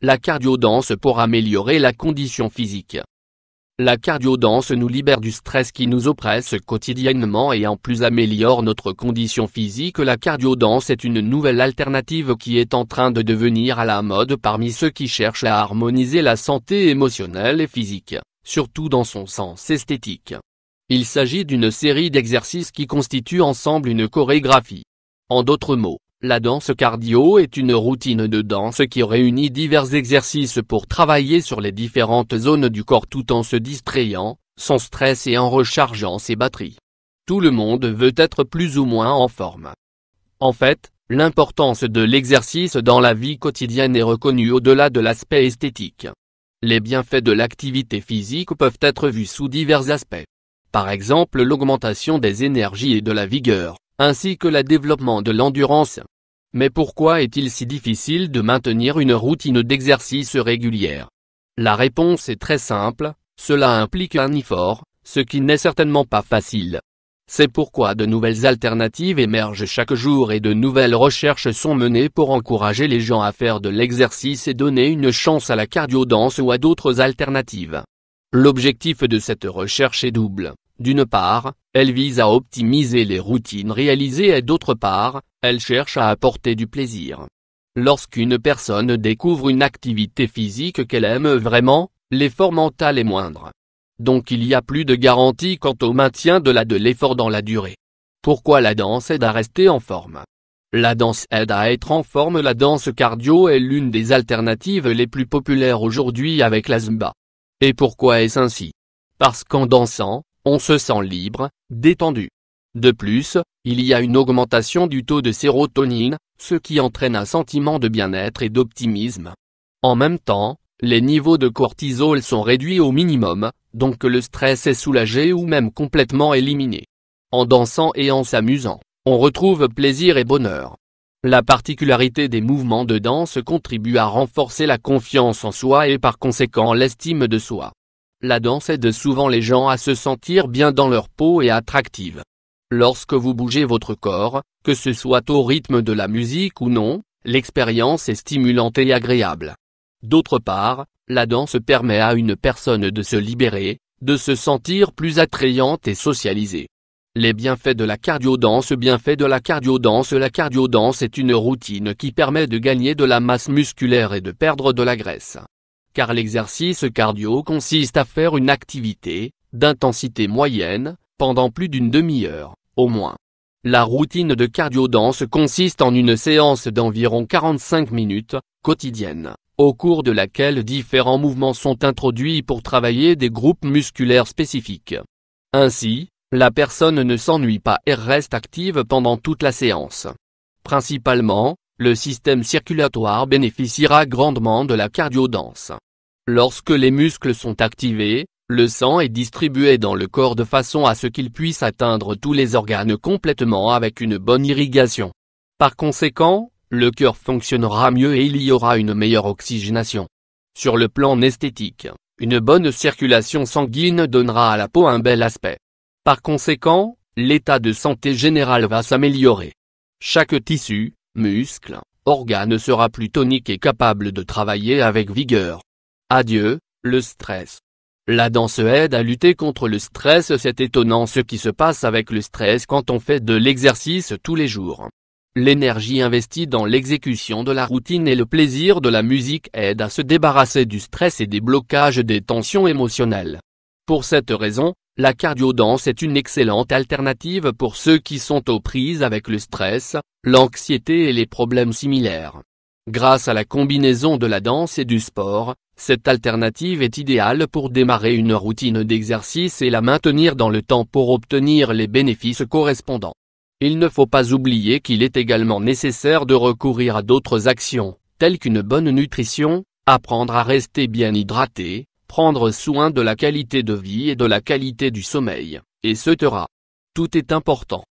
La cardio-danse pour améliorer la condition physique. La cardio-danse nous libère du stress qui nous oppresse quotidiennement et en plus améliore notre condition physique. La cardio-danse est une nouvelle alternative qui est en train de devenir à la mode parmi ceux qui cherchent à harmoniser la santé émotionnelle et physique, surtout dans son sens esthétique. Il s'agit d'une série d'exercices qui constituent ensemble une chorégraphie. En d'autres mots, la danse cardio est une routine de danse qui réunit divers exercices pour travailler sur les différentes zones du corps tout en se distrayant, son stress et en rechargeant ses batteries. Tout le monde veut être plus ou moins en forme. En fait, l'importance de l'exercice dans la vie quotidienne est reconnue au-delà de l'aspect esthétique. Les bienfaits de l'activité physique peuvent être vus sous divers aspects. Par exemple l'augmentation des énergies et de la vigueur, ainsi que le développement de l'endurance. Mais pourquoi est-il si difficile de maintenir une routine d'exercice régulière? La réponse est très simple, cela implique un effort, ce qui n'est certainement pas facile. C'est pourquoi de nouvelles alternatives émergent chaque jour et de nouvelles recherches sont menées pour encourager les gens à faire de l'exercice et donner une chance à la cardio-danse ou à d'autres alternatives. L'objectif de cette recherche est double. D'une part, elle vise à optimiser les routines réalisées et d'autre part, elle cherche à apporter du plaisir. Lorsqu'une personne découvre une activité physique qu'elle aime vraiment, l'effort mental est moindre. Donc il y a plus de garantie quant au maintien de l'effort dans la durée. Pourquoi la danse aide à rester en forme? La danse aide à être en forme. La danse cardio est l'une des alternatives les plus populaires aujourd'hui avec la Zumba. Et pourquoi est-ce ainsi? Parce qu'en dansant, on se sent libre, détendu. De plus, il y a une augmentation du taux de sérotonine, ce qui entraîne un sentiment de bien-être et d'optimisme. En même temps, les niveaux de cortisol sont réduits au minimum, donc le stress est soulagé ou même complètement éliminé. En dansant et en s'amusant, on retrouve plaisir et bonheur. La particularité des mouvements de danse contribue à renforcer la confiance en soi et par conséquent l'estime de soi. La danse aide souvent les gens à se sentir bien dans leur peau et attractive. Lorsque vous bougez votre corps, que ce soit au rythme de la musique ou non, l'expérience est stimulante et agréable. D'autre part, la danse permet à une personne de se libérer, de se sentir plus attrayante et socialisée. Les bienfaits de la cardio-danse. Bienfaits de la cardio-danse. La cardio-danse est une routine qui permet de gagner de la masse musculaire et de perdre de la graisse. Car l'exercice cardio consiste à faire une activité, d'intensité moyenne, pendant plus d'une demi-heure, au moins. La routine de cardio-danse consiste en une séance d'environ 45 minutes, quotidienne, au cours de laquelle différents mouvements sont introduits pour travailler des groupes musculaires spécifiques. Ainsi, la personne ne s'ennuie pas et reste active pendant toute la séance. Principalement, le système circulatoire bénéficiera grandement de la cardio-danse. Lorsque les muscles sont activés, le sang est distribué dans le corps de façon à ce qu'il puisse atteindre tous les organes complètement avec une bonne irrigation. Par conséquent, le cœur fonctionnera mieux et il y aura une meilleure oxygénation. Sur le plan esthétique, une bonne circulation sanguine donnera à la peau un bel aspect. Par conséquent, l'état de santé général va s'améliorer. Chaque tissu, muscle, organe sera plus tonique et capable de travailler avec vigueur. Adieu, le stress. La danse aide à lutter contre le stress. C'est étonnant ce qui se passe avec le stress quand on fait de l'exercice tous les jours. L'énergie investie dans l'exécution de la routine et le plaisir de la musique aident à se débarrasser du stress et des blocages des tensions émotionnelles. Pour cette raison, la cardio-danse est une excellente alternative pour ceux qui sont aux prises avec le stress, l'anxiété et les problèmes similaires. Grâce à la combinaison de la danse et du sport, cette alternative est idéale pour démarrer une routine d'exercice et la maintenir dans le temps pour obtenir les bénéfices correspondants. Il ne faut pas oublier qu'il est également nécessaire de recourir à d'autres actions, telles qu'une bonne nutrition, apprendre à rester bien hydraté, prendre soin de la qualité de vie et de la qualité du sommeil, etc. Tout est important.